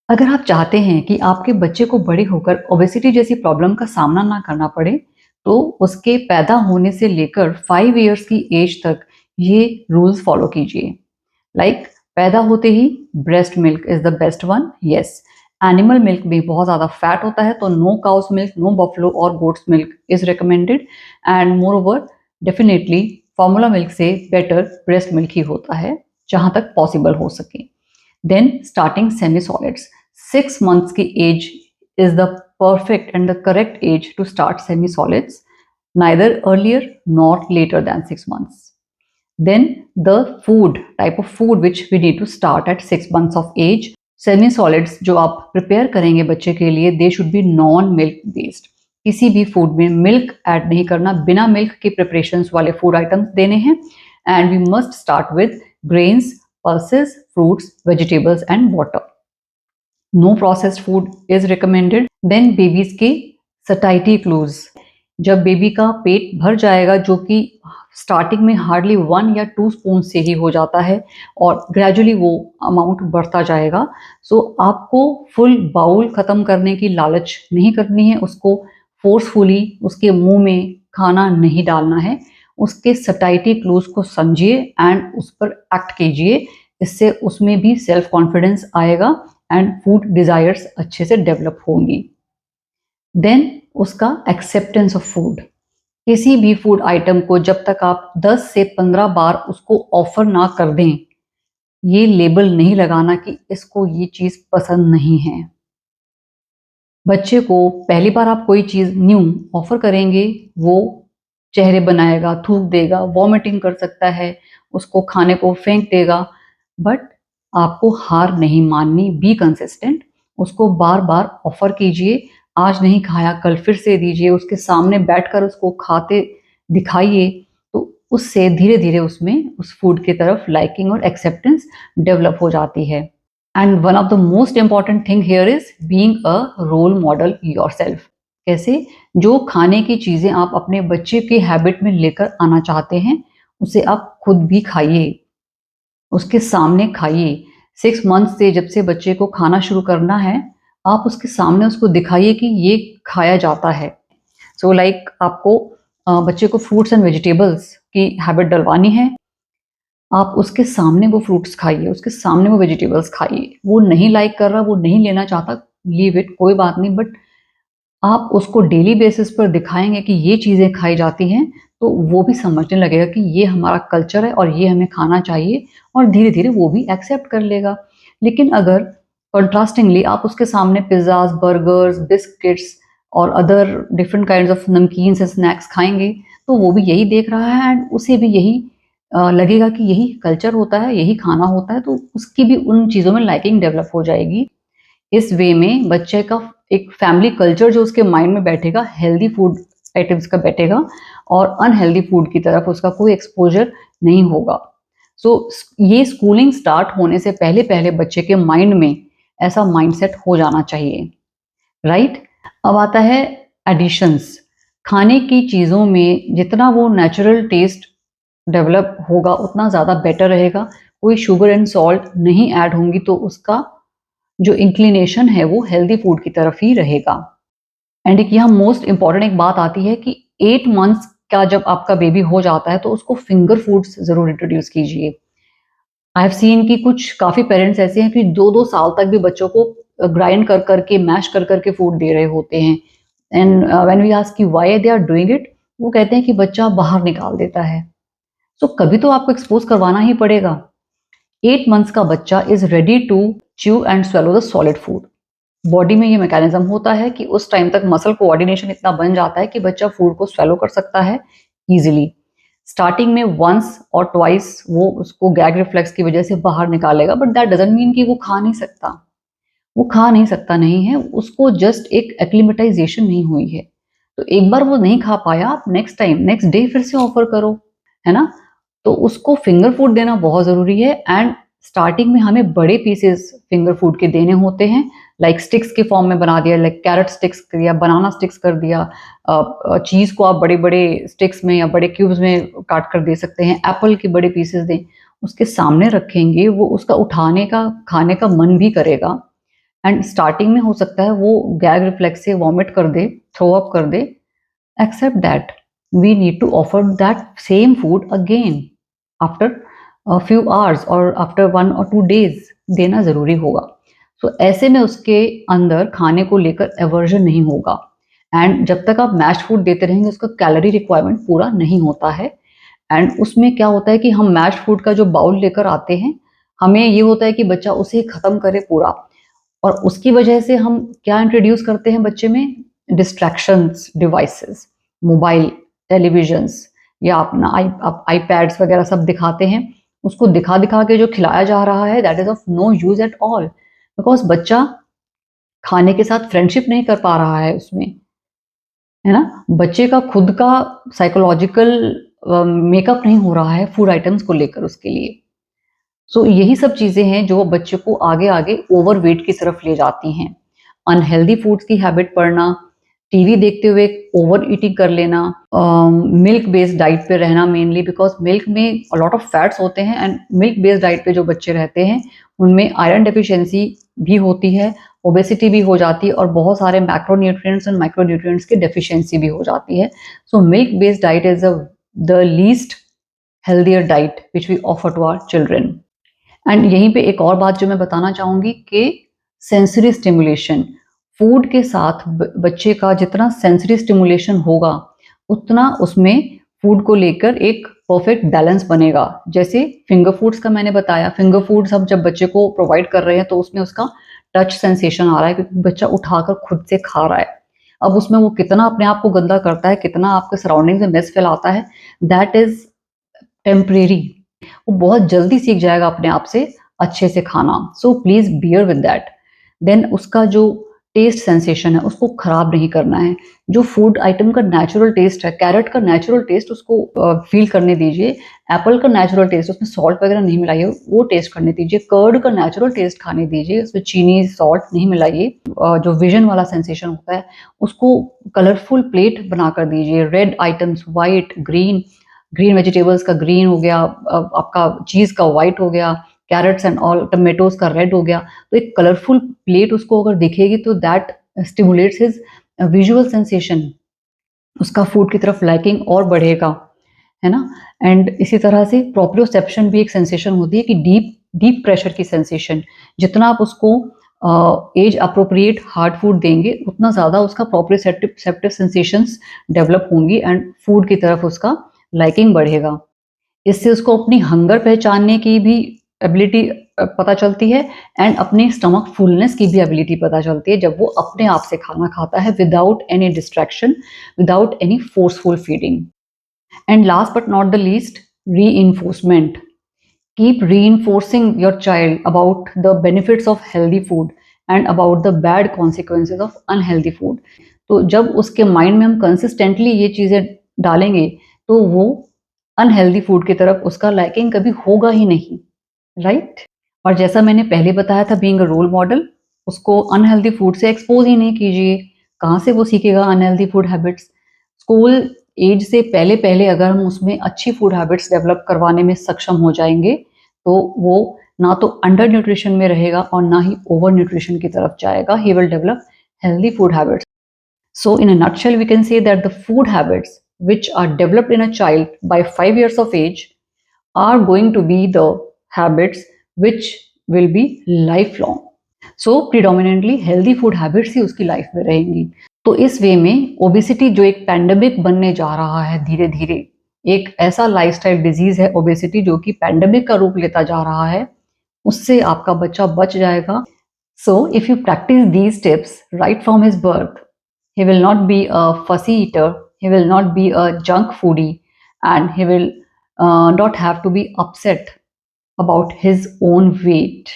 अगर आप चाहते हैं कि आपके बच्चे को बड़े होकर ओबेसिटी जैसी प्रॉब्लम का सामना ना करना पड़े, तो उसके पैदा होने से लेकर 5 इयर्स की एज तक ये रूल्स फॉलो कीजिए। लाइक पैदा होते ही breast milk is the best one. Yes, animal milk में बहुत ज़्यादा फैट होता है, तो no cow's milk, no buffalo और goat's milk is recommended. And moreover, definitely formula milk से बेटर ब्रेस्ट मिल्क ही होता है, जहाँ तक पॉसिबल हो सके। Then starting semi-solids. 6 months की age is the perfect and the correct age to start semi-solids, neither earlier nor later than 6 months. Then the food, type of food which we need to start at 6 months of age. Semi-solids जो आप prepare करेंगे बच्चे के लिए, they should be non-milk based. किसी भी food में milk add नहीं करना, बिना मिल्क के प्रिपरेशंस वाले फूड आइटम्स देने हैं। And we must start with grains, pulses, fruits, vegetables and water. No processed food is recommended. Then babies के satiety clues. जब बेबी का पेट भर जाएगा, जो कि स्टार्टिंग में हार्डली 1 या 2 स्पून से ही हो जाता है और ग्रेजुअली वो अमाउंट बढ़ता जाएगा। सो आपको फुल बाउल ख़त्म करने की लालच नहीं करनी है, उसको फोर्सफुली उसके मुंह में खाना नहीं डालना है। उसके सटाइटी क्लूज को समझिए एंड उस पर एक्ट कीजिए। इससे उसमें भी सेल्फ कॉन्फिडेंस आएगा एंड फूड डिज़ायर्स अच्छे से डेवलप होंगी। देन उसका एक्सेप्टेंस ऑफ फूड। किसी भी फूड आइटम को जब तक आप 10 से 15 बार उसको ऑफर ना कर दें, ये लेबल नहीं लगाना कि इसको ये चीज़ पसंद नहीं है। बच्चे को पहली बार आप कोई चीज़ न्यू ऑफर करेंगे, वो चेहरे बनाएगा, थूक देगा, वॉमिटिंग कर सकता है, उसको खाने को फेंक देगा। बट आपको हार नहीं माननी, बी कंसिस्टेंट। उसको बार बार ऑफर कीजिए, आज नहीं खाया कल फिर से दीजिए, उसके सामने बैठकर उसको खाते दिखाइए। तो उससे धीरे धीरे उसमें उस फूड की तरफ लाइकिंग और एक्सेप्टेंस डेवलप हो जाती है। And one of the most important thing here is being a role model yourself. कैसे? जो खाने की चीज़ें आप अपने बच्चे की हैबिट में लेकर आना चाहते हैं, उसे आप खुद भी खाइए, उसके सामने खाइए। 6 मंथ से जब से बच्चे को खाना शुरू करना है, आप उसके सामने उसको दिखाइए कि ये खाया जाता है। सो लाइक आपको बच्चे को फ्रूट्स एंड वेजिटेबल्स की हैबिट डलवानी है। आप उसके सामने वो फ्रूट्स खाइए, उसके सामने वो वेजिटेबल्स खाइए। वो नहीं लाइक कर रहा, वो नहीं लेना चाहता, लीव इट, कोई बात नहीं। बट आप उसको डेली बेसिस पर दिखाएँगे कि ये चीज़ें खाई जाती हैं, तो वो भी समझने लगेगा कि ये हमारा कल्चर है और ये हमें खाना चाहिए, और धीरे-धीरे वो भी एक्सेप्ट कर लेगा। लेकिन अगर कंट्रास्टिंगली आप उसके सामने पिज़्ज़ाज़, बर्गर्स, बिस्किट्स और other different kinds of namkeens and snacks खाएँगे, तो वो भी यही देख रहा है एंड उसे भी यही लगेगा कि यही कल्चर होता है, यही खाना होता है, तो उसकी भी उन चीज़ों में लाइकिंग डेवलप हो जाएगी। इस वे में बच्चे का एक फैमिली कल्चर जो उसके माइंड में बैठेगा, हेल्दी फूड आइटम्स का बैठेगा और अनहेल्दी फूड की तरफ उसका कोई एक्सपोज़र नहीं होगा। सो ये स्कूलिंग स्टार्ट होने से पहले-पहले बच्चे के माइंड में ऐसा माइंडसेट हो जाना चाहिए, राइट? अब आता है एडिशंस। खाने की चीज़ों में जितना वो नेचुरल टेस्ट डेवलप होगा, उतना ज़्यादा बेटर रहेगा। कोई शुगर एंड सॉल्ट नहीं ऐड होंगी, तो उसका जो इंक्लिनेशन है वो हेल्दी फूड की तरफ ही रहेगा। एंड एक यहाँ मोस्ट इंपॉर्टेंट एक बात आती है कि 8 मंथ्स का जब आपका बेबी हो जाता है, तो उसको फिंगर फूड्स ज़रूर इंट्रोड्यूस कीजिए। आई हैव सीन कि कुछ काफ़ी पेरेंट्स ऐसे हैं कि 2-2 साल तक भी बच्चों को ग्राइंड कर कर के, मैश कर कर के फूड दे रहे होते हैं। एंड व्हेन वी आस्क कि why they are doing it, वो कहते हैं कि बच्चा बाहर निकाल देता है। सो कभी तो आपको एक्सपोज़ करवाना ही पड़ेगा। 8 मंथ्स का बच्चा is ready to chew and swallow the solid food. Body में ये मैकेनिज्म होता है कि उस टाइम तक मसल कोऑर्डिनेशन इतना बन जाता है कि बच्चा फूड को स्वेलो कर सकता है ईजिली। स्टार्टिंग में वंस और ट्वाइस वो उसको गैग रिफ्लेक्स की वजह से बाहर निकालेगा, बट दैट डजंट मीन कि वो खा नहीं सकता। वो खा नहीं सकता नहीं है, उसको जस्ट एक एक्लिमेटाइजेशन नहीं हुई है। तो एक बार वो नहीं खा पाया, आप नेक्स्ट टाइम नेक्स्ट डे फिर से ऑफर करो, है ना? तो उसको फिंगर फूड देना बहुत ज़रूरी है। एंड स्टार्टिंग में हमें बड़े पीसेस फिंगर फूड के देने होते हैं, लाइक स्टिक्स के फॉर्म में बना दिया, लाइक कैरेट स्टिक्स कर दिया, बनाना स्टिक्स कर दिया। चीज़ को आप बड़े-बड़े स्टिक्स में या बड़े क्यूब्स में काट कर दे सकते हैं। एप्पल के बड़े पीसेस दें, उसके सामने रखेंगे, वो उसका उठाने का, खाने का मन भी करेगा। एंड स्टार्टिंग में हो सकता है वो गैग रिफ्लेक्स से वॉमिट कर दे, थ्रो अप कर दे। Except that we need to offer that same food again after few hours और आफ्टर 1 or 2 days देना जरूरी होगा। सो ऐसे में उसके अंदर खाने को लेकर एवर्जन नहीं होगा। एंड जब तक आप मैश्ड फूड देते रहेंगे उसका कैलोरी रिक्वायरमेंट पूरा नहीं होता है। एंड उसमें क्या होता है कि हम मैश्ड फूड का जो बाउल लेकर आते हैं, हमें ये होता है कि बच्चा उसे खत्म करे पूरा, और उसकी वजह से हम क्या इंट्रोड्यूस करते हैं बच्चे में, डिस्ट्रैक्शंस डिवाइसेस, मोबाइल, टेलीविजन्स या अपना आईपैड्स वगैरह सब दिखाते हैं। उसको दिखा दिखा के जो खिलाया जा रहा है that is of no use at all, because बच्चा खाने के साथ फ्रेंडशिप नहीं कर पा रहा है उसमें, है ना। बच्चे का खुद का साइकोलॉजिकल मेकअप नहीं हो रहा है फूड आइटम्स को लेकर उसके लिए। सो यही सब चीजें हैं जो बच्चे को आगे आगे ओवरवेट की तरफ ले जाती हैं। अनहेल्दी फूड्स की हैबिट पड़ना, टीवी देखते हुए ओवर ईटिंग कर लेना, मिल्क बेस्ड डाइट पे रहना मेनली, बिकॉज मिल्क में लॉट ऑफ फैट्स होते हैं एंड मिल्क बेस्ड डाइट पे जो बच्चे रहते हैं उनमें आयरन डेफिशिएंसी भी होती है, ओबेसिटी भी हो जाती है और बहुत सारे मैक्रोन्यूट्रिएंट्स एंड माइक्रोन्यूट्रिएंट्स की डेफिशिएंसी भी हो जाती है। So milk based diet is the least healthier diet which we offer to our children. And यहीं पे एक और बात जो मैं बताना चाहूंगी कि सेंसरी स्टिमुलेशन, फूड के साथ बच्चे का जितना सेंसरी स्टिमुलेशन होगा उतना उसमें फूड को लेकर एक परफेक्ट बैलेंस बनेगा। जैसे फिंगर फूड्स का मैंने बताया, फिंगर फूड्स हम जब बच्चे को प्रोवाइड कर रहे हैं तो उसमें उसका टच सेंसेशन आ रहा है क्योंकि बच्चा उठाकर खुद से खा रहा है। अब उसमें वो कितना अपने आप को गंदा करता है, कितना आपके सराउंडिंग में मेस फैलाता है, दैट इज टेम्परेरी। वो बहुत जल्दी सीख जाएगा अपने आप से अच्छे से खाना। So please bear with that. Then उसका जो टेस्ट सेंसेशन है उसको खराब नहीं करना है। जो फूड आइटम का नेचुरल टेस्ट है, कैरेट का नेचुरल टेस्ट उसको फील करने दीजिए। एप्पल का नेचुरल टेस्ट, उसमें सॉल्ट वगैरह नहीं मिलाइए, वो टेस्ट करने दीजिए। कर्ड का नेचुरल टेस्ट खाने दीजिए, उसमें चीनी सॉल्ट नहीं मिलाइए। जो विजन वाला सेंसेशन होता है उसको कलरफुल प्लेट बनाकर दीजिए। Red items, white, green, green vegetables का ग्रीन हो गया, आपका चीज का व्हाइट हो गया, कैरेट्स एंड ऑल, टमेटोज का रेड हो गया। तो एक कलरफुल प्लेट उसको अगर दिखेगी तो that stimulates his visual sensation, उसका फूड की तरफ लाइकिंग और बढ़ेगा, है ना। एंड इसी तरह से प्रोप्रियोसेप्शन भी एक सेंसेशन होती है कि डीप डीप प्रेशर की सेंसेशन। जितना आप उसको एज अप्रोप्रिएट हार्ड फूड देंगे उतना ज़्यादा उसका प्रोप्रियोसेप्टिव सेंसेशंस डेवलप होंगी एंड फूड की तरफ उसका लाइकिंग बढ़ेगा। इससे उसको अपनी हंगर पहचानने की भी एबिलिटी पता चलती है एंड अपनी स्टमक फुलनेस की भी एबिलिटी पता चलती है जब वो अपने आप से खाना खाता है without any distraction, without any forceful feeding. And last but not the least, reinforcement. Keep reinforcing your child about the benefits of healthy food and about the bad consequences of unhealthy food. तो जब उसके mind में हम consistently ये चीज़ें डालेंगे तो वो अनहेल्दी फूड की तरफ उसका लाइकिंग कभी होगा ही नहीं, राइट। और जैसा मैंने पहले बताया था, बीइंग अ रोल मॉडल, उसको अनहेल्दी फूड से एक्सपोज ही नहीं कीजिए। कहाँ से वो सीखेगा unhealthy food habits? School age से पहले पहले अगर हम उसमें अच्छी फूड हैबिट्स डेवलप करवाने में सक्षम हो जाएंगे तो वो ना तो अंडर न्यूट्रिशन में रहेगा और ना ही ओवर न्यूट्रिशन की तरफ जाएगा। He will develop healthy food habits. So in a nutshell, we can say that the food habits which are developed in a child by 5 years of age are going to be the habits which will be lifelong. So predominantly healthy food habits ही उसकी life में रहेंगी। तो इस वे में obesity जो एक pandemic बनने जा रहा है धीरे धीरे, एक ऐसा लाइफस्टाइल डिजीज है ओबेसिटी जो कि पैंडेमिक का रूप लेता जा रहा है, उससे आपका बच्चा बच जाएगा। So if you practice these tips right from his birth, he will not be a fussy eater, he will not be a junk foodie, and he will not have to be upset about his own weight.